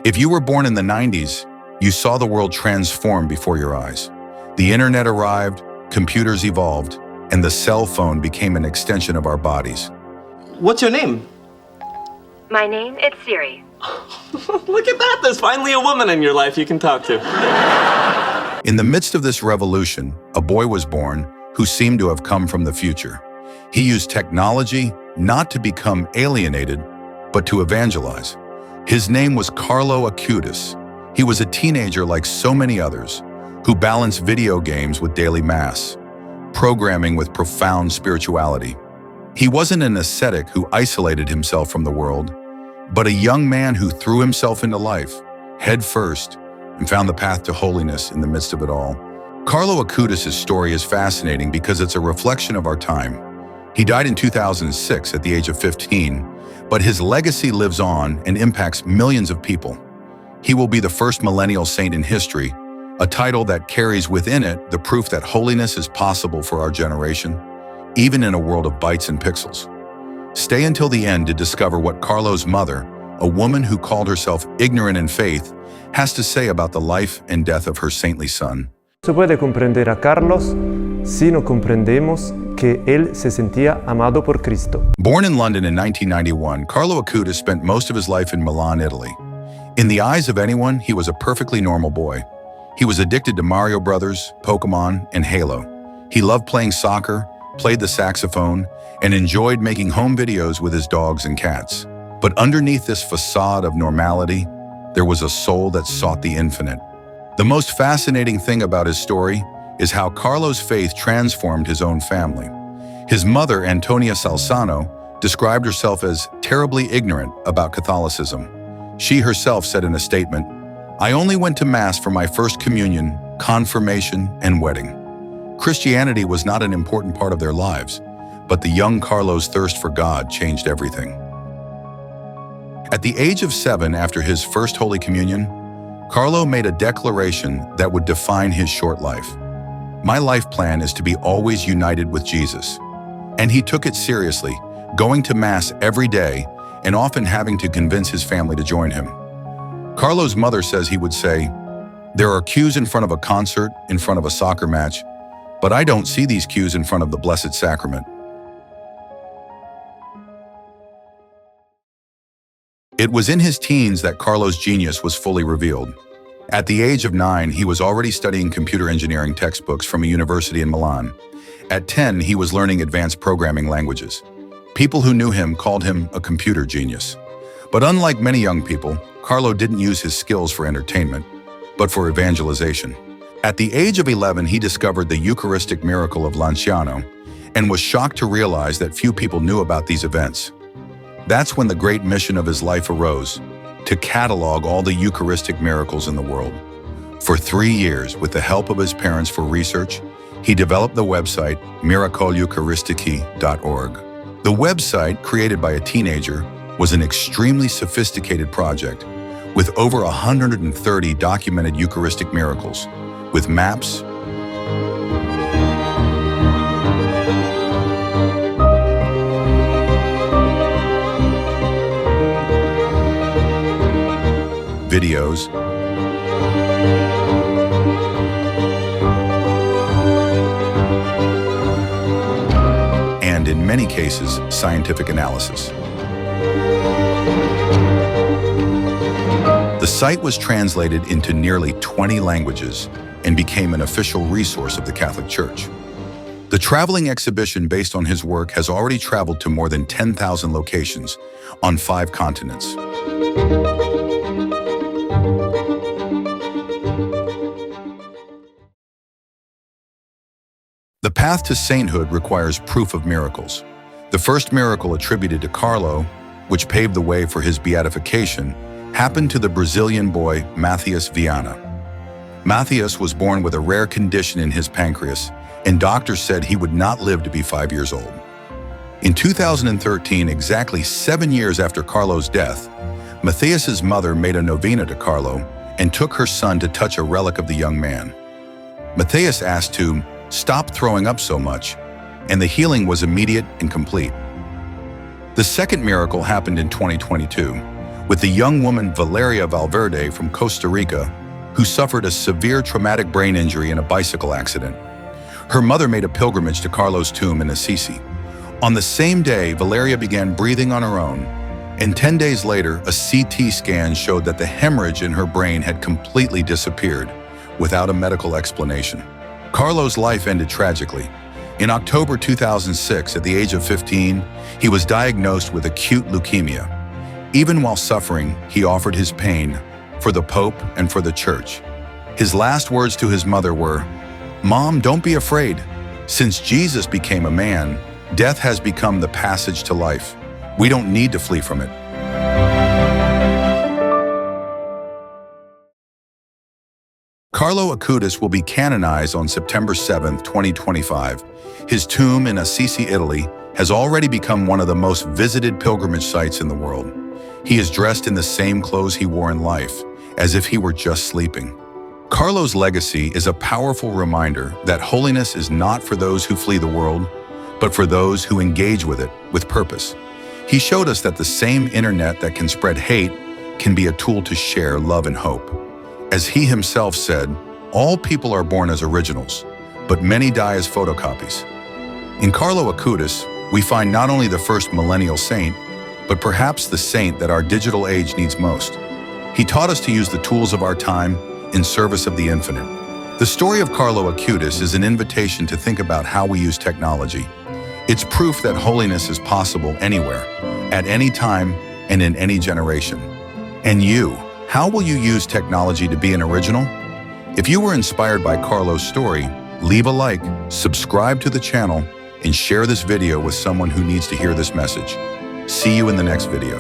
If you were born in the 90s, you saw the world transform before your eyes. The internet arrived, computers evolved, and the cell phone became an extension of our bodies. What's your name? My name is Siri. Look at that, there's finally a woman in your life you can talk to. In the midst of this revolution, a boy was born who seemed to have come from the future. He used technology not to become alienated, but to evangelize. His name was Carlo Acutis. He was a teenager like so many others, who balanced video games with daily mass, programming with profound spirituality. He wasn't an ascetic who isolated himself from the world, but a young man who threw himself into life, head first, and found the path to holiness in the midst of it all. Carlo Acutis' story is fascinating because it's a reflection of our time. He died in 2006 at the age of 15, but his legacy lives on and impacts millions of people. He will be the first millennial saint in history, a title that carries within it the proof that holiness is possible for our generation, even in a world of bytes and pixels. Stay until the end to discover what Carlo's mother, a woman who called herself ignorant in faith, has to say about the life and death of her saintly son. Se puede comprender a Carlos si no comprendemos que él se sentía amado por Cristo. Born in London in 1991, Carlo Acutis spent most of his life in Milan, Italy. In the eyes of anyone, he was a perfectly normal boy. He was addicted to Mario Brothers, Pokemon, and Halo. He loved playing soccer, played the saxophone, and enjoyed making home videos with his dogs and cats. But underneath this facade of normality, there was a soul that sought the infinite. The most fascinating thing about his story is how Carlo's faith transformed his own family. His mother, Antonia Salzano, described herself as terribly ignorant about Catholicism. She herself said in a statement, "I only went to Mass for my first communion, confirmation, and wedding." Christianity was not an important part of their lives, but the young Carlo's thirst for God changed everything. At the age of 7, after his first Holy Communion, Carlo made a declaration that would define his short life. "My life plan is to be always united with Jesus." And he took it seriously, going to Mass every day and often having to convince his family to join him. Carlo's mother says he would say, "There are queues in front of a concert, in front of a soccer match, but I don't see these queues in front of the Blessed Sacrament." It was in his teens that Carlo's genius was fully revealed. At the age of 9, he was already studying computer engineering textbooks from a university in Milan. At 10, he was learning advanced programming languages. People who knew him called him a computer genius. But unlike many young people, Carlo didn't use his skills for entertainment, but for evangelization. At the age of 11, he discovered the Eucharistic miracle of Lanciano and was shocked to realize that few people knew about these events. That's when the great mission of his life arose, to catalog all the Eucharistic miracles in the world. For 3 years, with the help of his parents for research, he developed the website miracolieucharistici.org. The website, created by a teenager, was an extremely sophisticated project with over 130 documented Eucharistic miracles, with maps, videos, and in many cases, scientific analysis. The site was translated into nearly 20 languages and became an official resource of the Catholic Church. The traveling exhibition based on his work has already traveled to more than 10,000 locations on 5 continents. The path to sainthood requires proof of miracles. The first miracle attributed to Carlo, which paved the way for his beatification, happened to the Brazilian boy Matthias Viana. Matthias was born with a rare condition in his pancreas, and doctors said he would not live to be 5 years old. In 2013, exactly 7 years after Carlo's death, Matthias's mother made a novena to Carlo and took her son to touch a relic of the young man. Matthias asked to stop throwing up so much, and the healing was immediate and complete. The second miracle happened in 2022, with the young woman Valeria Valverde from Costa Rica, who suffered a severe traumatic brain injury in a bicycle accident. Her mother made a pilgrimage to Carlo's tomb in Assisi. On the same day, Valeria began breathing on her own, and 10 days later, a CT scan showed that the hemorrhage in her brain had completely disappeared, without a medical explanation. Carlo's life ended tragically. In October 2006, at the age of 15, he was diagnosed with acute leukemia. Even while suffering, he offered his pain for the Pope and for the Church. His last words to his mother were, "Mom, don't be afraid. Since Jesus became a man, death has become the passage to life. We don't need to flee from it." Carlo Acutis will be canonized on September 7, 2025. His tomb in Assisi, Italy, has already become one of the most visited pilgrimage sites in the world. He is dressed in the same clothes he wore in life, as if he were just sleeping. Carlo's legacy is a powerful reminder that holiness is not for those who flee the world, but for those who engage with it with purpose. He showed us that the same internet that can spread hate can be a tool to share love and hope. As he himself said, all people are born as originals, but many die as photocopies. In Carlo Acutis, we find not only the first millennial saint, but perhaps the saint that our digital age needs most. He taught us to use the tools of our time in service of the infinite. The story of Carlo Acutis is an invitation to think about how we use technology. It's proof that holiness is possible anywhere, at any time, and in any generation. And you, how will you use technology to be an original? If you were inspired by Carlo's story, leave a like, subscribe to the channel, and share this video with someone who needs to hear this message. See you in the next video.